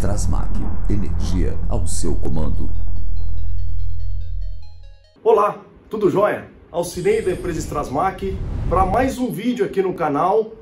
Strasmac, energia ao seu comando. Olá, tudo jóia? Alcinei da empresa Strasmac para mais um vídeo aqui no canal,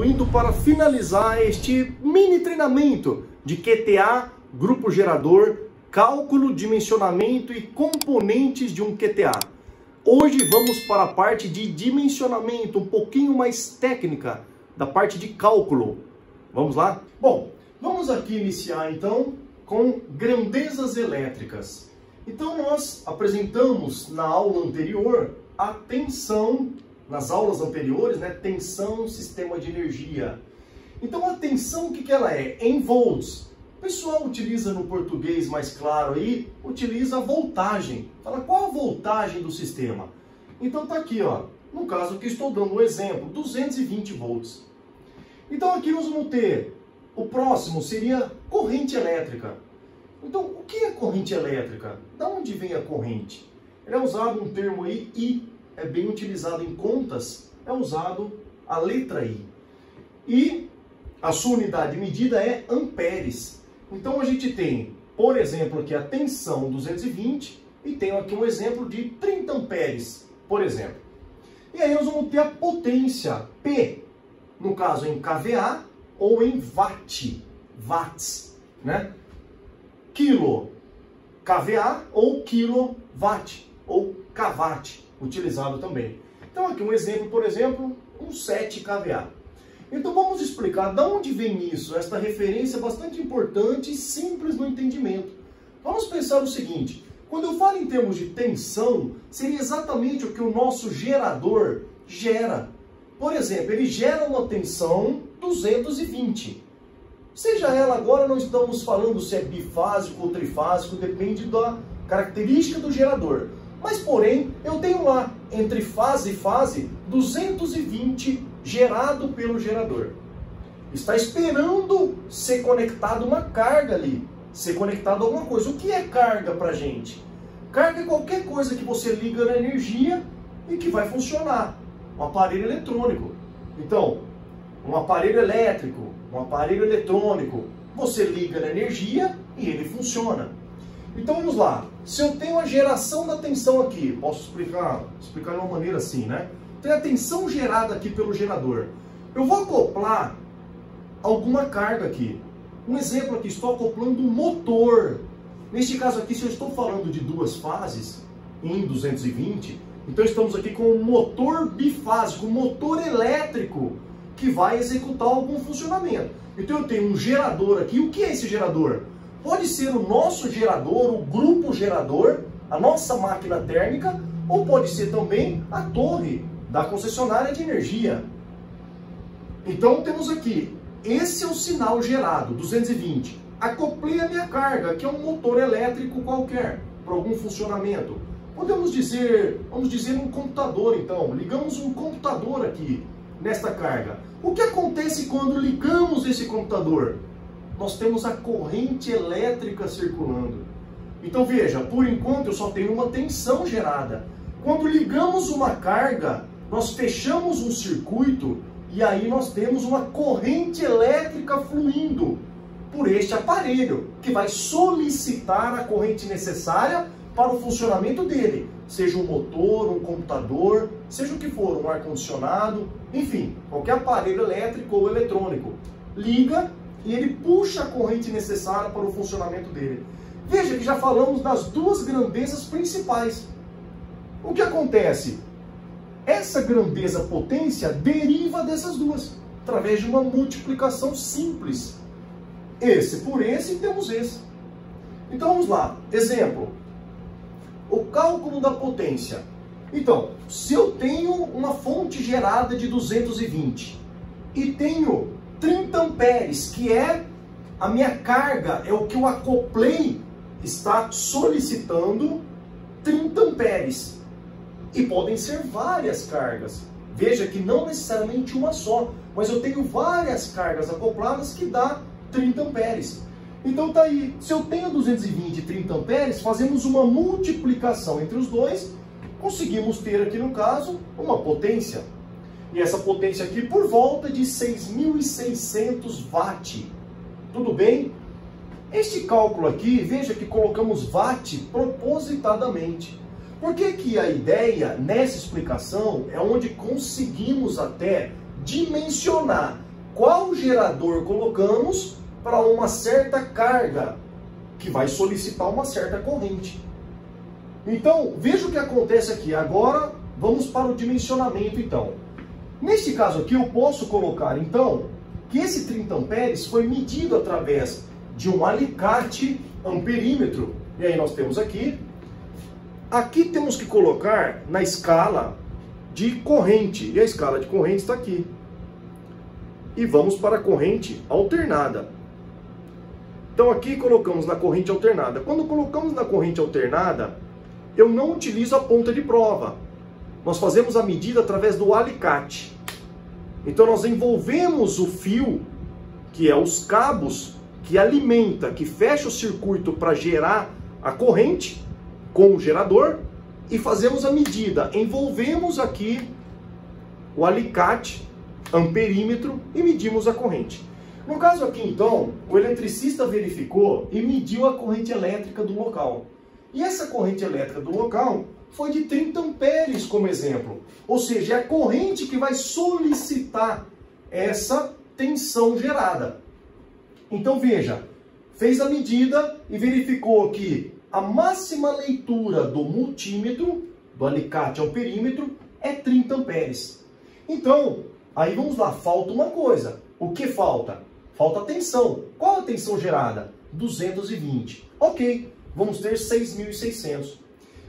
indo para finalizar este mini treinamento de QTA, grupo gerador, cálculo, dimensionamento e componentes de um QTA. Hoje vamos para a parte de dimensionamento, um pouquinho mais técnica, da parte de cálculo. Vamos lá? Bom, vamos aqui iniciar então com grandezas elétricas. Então nós apresentamos na aula anterior a tensão, nas aulas anteriores, né? Tensão, sistema de energia. Então a tensão, o que ela é? Em volts. O pessoal utiliza no português mais claro aí, utiliza a voltagem. Fala qual a voltagem do sistema. Então tá aqui, ó. No caso aqui estou dando um exemplo, 220 volts. Então aqui nós vamos ter, o próximo seria corrente elétrica. Então o que é corrente elétrica? Da onde vem a corrente? Ele é usado um termo aí, I, é bem utilizado em contas, é usado a letra I. E a sua unidade de medida é amperes. Então a gente tem, por exemplo, aqui a tensão 220 e tenho aqui um exemplo de 30 amperes, por exemplo. E aí nós vamos ter a potência, P, no caso em kVA ou em watts, né? Quilo, kVA ou quilowatt ou kW, utilizado também. Então aqui um exemplo, por exemplo, um 7 kVA. Então vamos explicar de onde vem isso, esta referência bastante importante e simples no entendimento. Vamos pensar o seguinte, quando eu falo em termos de tensão, seria exatamente o que o nosso gerador gera. Por exemplo, ele gera uma tensão 220. Seja ela agora, não estamos falando se é bifásico ou trifásico, depende da característica do gerador. Mas porém, eu tenho lá, entre fase e fase, 220 gerado pelo gerador. Está esperando ser conectado uma carga ali, ser conectado a alguma coisa. O que é carga para a gente? Carga é qualquer coisa que você liga na energia e que vai funcionar. Um aparelho eletrônico. Então, um aparelho elétrico, um aparelho eletrônico, você liga na energia e ele funciona. Então vamos lá. Se eu tenho a geração da tensão aqui, posso explicar de uma maneira assim, né? Tem a tensão gerada aqui pelo gerador. Eu vou acoplar alguma carga aqui. Um exemplo aqui, estou acoplando um motor. Neste caso aqui, se eu estou falando de duas fases, em 220, então estamos aqui com um motor bifásico, um motor elétrico, que vai executar algum funcionamento. Então eu tenho um gerador aqui. O que é esse gerador? Pode ser o nosso gerador, o grupo gerador, a nossa máquina térmica, ou pode ser também a torre da concessionária de energia. Então temos aqui, esse é o sinal gerado, 220. Acoplei a minha carga, que é um motor elétrico qualquer, para algum funcionamento. Podemos dizer, vamos dizer um computador então, ligamos um computador aqui, nesta carga. O que acontece quando ligamos esse computador? Nós temos a corrente elétrica circulando. Então veja, por enquanto eu só tenho uma tensão gerada. Quando ligamos uma carga, nós fechamos um circuito e aí nós temos uma corrente elétrica fluindo por este aparelho, que vai solicitar a corrente necessária para o funcionamento dele, seja um motor, um computador, seja o que for, um ar-condicionado, enfim, qualquer aparelho elétrico ou eletrônico. Liga e ele puxa a corrente necessária para o funcionamento dele. Veja que já falamos das duas grandezas principais. O que acontece? Essa grandeza potência deriva dessas duas, através de uma multiplicação simples. Esse por esse, temos esse. Então vamos lá, exemplo. O cálculo da potência. Então, se eu tenho uma fonte gerada de 220 e tenho 30 amperes, que é a minha carga, é o que eu acoplei, está solicitando 30 amperes. E podem ser várias cargas. Veja que não necessariamente uma só, mas eu tenho várias cargas acopladas que dá 30 amperes. Então tá aí, se eu tenho 220 e 30 amperes, fazemos uma multiplicação entre os dois, conseguimos ter aqui no caso uma potência. E essa potência aqui por volta de 6.600 watt. Tudo bem? Este cálculo aqui, veja que colocamos watt propositadamente. Por que que a ideia nessa explicação é onde conseguimos até dimensionar qual gerador colocamos para uma certa carga que vai solicitar uma certa corrente. Então, veja o que acontece aqui. Agora, vamos para o dimensionamento, então. Neste caso aqui, eu posso colocar, então, que esse 30 amperes foi medido através de um alicate amperímetro. E aí nós temos aqui. Aqui temos que colocar na escala de corrente. E a escala de corrente está aqui. E vamos para a corrente alternada. Então aqui colocamos na corrente alternada. Quando colocamos na corrente alternada, eu não utilizo a ponta de prova. Nós fazemos a medida através do alicate. Então nós envolvemos o fio, que é os cabos, que alimenta, que fecha o circuito para gerar a corrente com o gerador, e fazemos a medida. Envolvemos aqui o alicate amperímetro e medimos a corrente. No caso aqui, então, o eletricista verificou e mediu a corrente elétrica do local. E essa corrente elétrica do local foi de 30 amperes, como exemplo. Ou seja, é a corrente que vai solicitar essa tensão gerada. Então, veja, fez a medida e verificou que a máxima leitura do multímetro, do alicate amperímetro, é 30 amperes. Então, aí vamos lá, falta uma coisa. O que falta? Falta a tensão. Qual a tensão gerada? 220. Ok, vamos ter 6.600.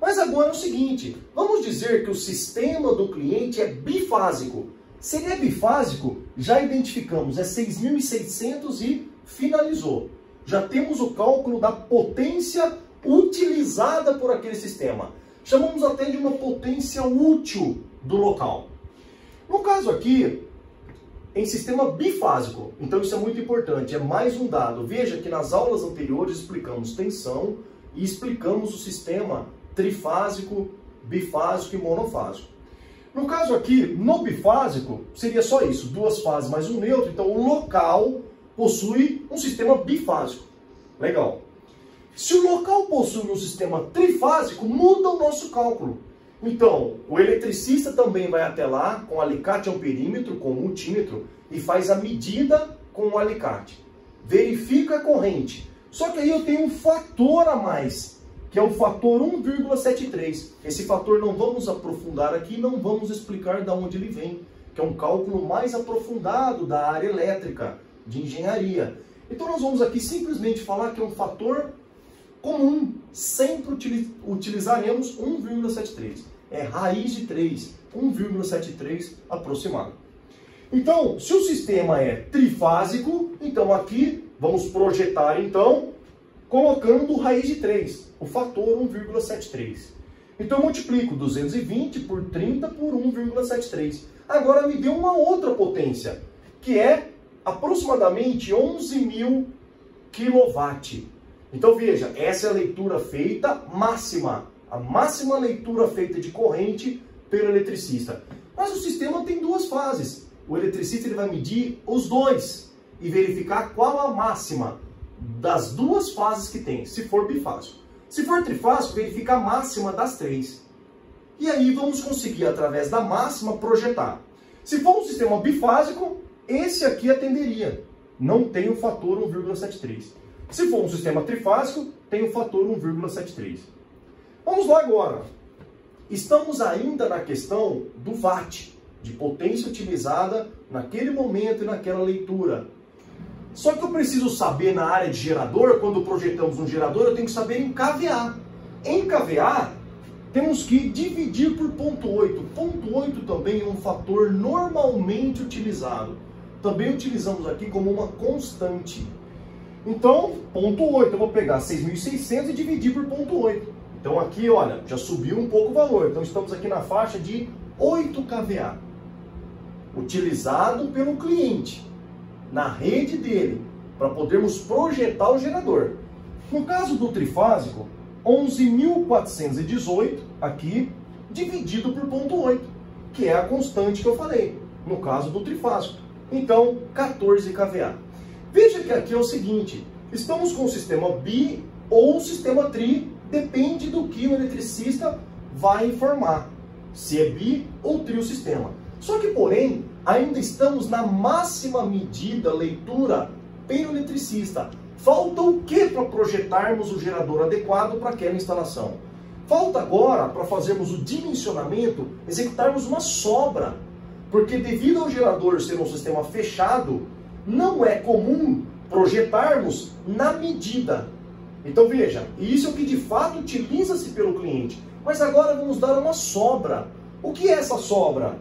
Mas agora é o seguinte, vamos dizer que o sistema do cliente é bifásico. Se ele é bifásico, já identificamos, é 6.600 e finalizou. Já temos o cálculo da potência utilizada por aquele sistema. Chamamos até de uma potência útil do local. No caso aqui, em sistema bifásico, então isso é muito importante, é mais um dado. Veja que nas aulas anteriores explicamos tensão e explicamos o sistema trifásico, bifásico e monofásico. No caso aqui, no bifásico, seria só isso, duas fases mais um neutro, então o local possui um sistema bifásico. Legal. Se o local possui um sistema trifásico, muda o nosso cálculo. Então, o eletricista também vai até lá com o alicate amperímetro, com o multímetro, e faz a medida com o alicate. Verifica a corrente. Só que aí eu tenho um fator a mais, que é o fator 1,73. Esse fator não vamos aprofundar aqui, não vamos explicar de onde ele vem, que é um cálculo mais aprofundado da área elétrica, de engenharia. Então nós vamos aqui simplesmente falar que é um fator comum, sempre utilizaremos 1,73. É raiz de 3, 1,73 aproximado. Então, se o sistema é trifásico, então aqui vamos projetar, então, colocando raiz de 3, o fator 1,73. Então eu multiplico 220 por 30 por 1,73. Agora me deu uma outra potência, que é aproximadamente 11.000 kW. Então veja, essa é a leitura feita máxima, a máxima leitura feita de corrente pelo eletricista. Mas o sistema tem duas fases. O eletricista ele vai medir os dois e verificar qual a máxima das duas fases que tem, se for bifásico. Se for trifásico, verifica a máxima das três. E aí vamos conseguir, através da máxima, projetar. Se for um sistema bifásico, esse aqui atenderia. Não tem o fator 1,73. Se for um sistema trifásico, tem o fator 1,73. Vamos lá agora. Estamos ainda na questão do watt, de potência utilizada naquele momento e naquela leitura. Só que eu preciso saber na área de gerador, quando projetamos um gerador, eu tenho que saber em kVA. Em kVA, temos que dividir por 0,8. 0,8 também é um fator normalmente utilizado. Também utilizamos aqui como uma constante. Então, 0,8, eu vou pegar 6.600 e dividir por 0,8. Então aqui, olha, já subiu um pouco o valor. Então estamos aqui na faixa de 8 kVA. Utilizado pelo cliente, na rede dele, para podermos projetar o gerador. No caso do trifásico, 11.418 aqui, dividido por 0,8, que é a constante que eu falei, no caso do trifásico. Então, 14 kVA. Veja que aqui é o seguinte, estamos com o sistema bi ou o sistema tri, depende do que o eletricista vai informar, se é bi ou tri o sistema. Só que, porém, ainda estamos na máxima medida leitura pelo eletricista. Falta o que para projetarmos o gerador adequado para aquela instalação? Falta agora, para fazermos o dimensionamento, executarmos uma sobra, porque devido ao gerador ser um sistema fechado, não é comum projetarmos na medida. Então veja, isso é o que de fato utiliza-se pelo cliente. Mas agora vamos dar uma sobra. O que é essa sobra?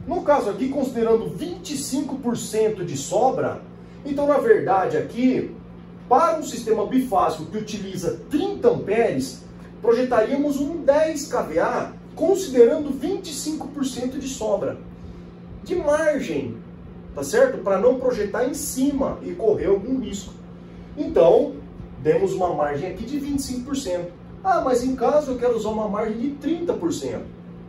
No caso aqui, considerando 25% de sobra, então na verdade aqui, para um sistema bifásico que utiliza 30 amperes, projetaríamos um 10 kVA, considerando 25% de sobra. De margem, tá certo? Para não projetar em cima e correr algum risco. Então, demos uma margem aqui de 25%. Ah, mas em caso eu quero usar uma margem de 30%.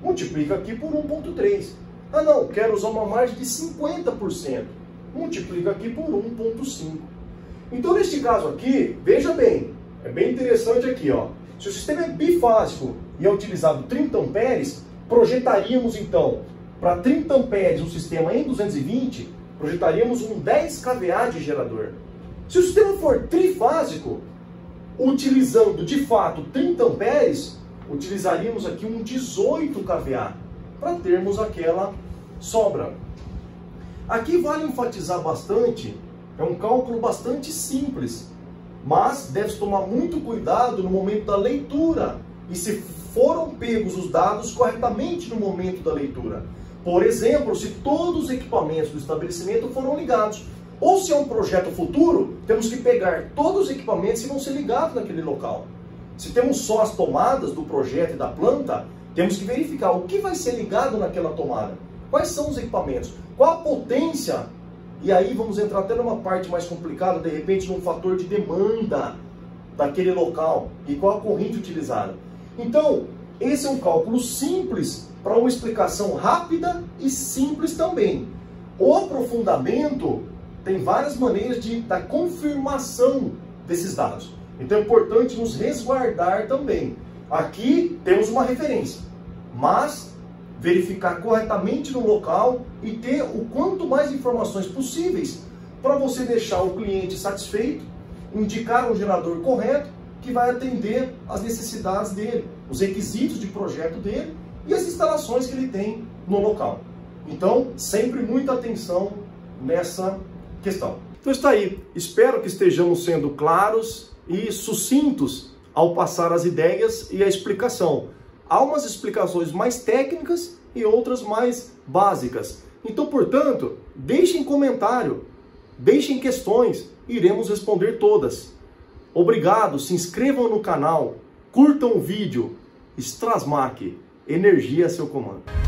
Multiplica aqui por 1,3. Ah não, quero usar uma margem de 50%. Multiplica aqui por 1,5. Então neste caso aqui, veja bem, é bem interessante aqui, ó. Se o sistema é bifásico e é utilizado 30 amperes, projetaríamos então, para 30 amperes um sistema em 220, projetaríamos um 10 kVA de gerador. Se o sistema for trifásico, utilizando de fato 30 amperes, utilizaríamos aqui um 18 kVA para termos aquela sobra. Aqui vale enfatizar bastante, é um cálculo bastante simples, mas deve-se tomar muito cuidado no momento da leitura e se foram pegos os dados corretamente no momento da leitura. Por exemplo, se todos os equipamentos do estabelecimento foram ligados. Ou se é um projeto futuro, temos que pegar todos os equipamentos que vão ser ligados naquele local. Se temos só as tomadas do projeto e da planta, temos que verificar o que vai ser ligado naquela tomada. Quais são os equipamentos? Qual a potência? E aí vamos entrar até numa parte mais complicada, de repente num fator de demanda daquele local. E qual a corrente utilizada. Então, esse é um cálculo simples para uma explicação rápida e simples também. O aprofundamento tem várias maneiras da confirmação desses dados. Então é importante nos resguardar também. Aqui temos uma referência, mas verificar corretamente no local e ter o quanto mais informações possíveis para você deixar o cliente satisfeito, indicar um gerador correto que vai atender às necessidades dele, os requisitos de projeto dele e as instalações que ele tem no local. Então, sempre muita atenção nessa questão. Então está aí. Espero que estejamos sendo claros e sucintos ao passar as ideias e a explicação. Há umas explicações mais técnicas e outras mais básicas. Então, portanto, deixem comentário, deixem questões, iremos responder todas. Obrigado, se inscrevam no canal, curtam o vídeo. Strasmach, energia a seu comando.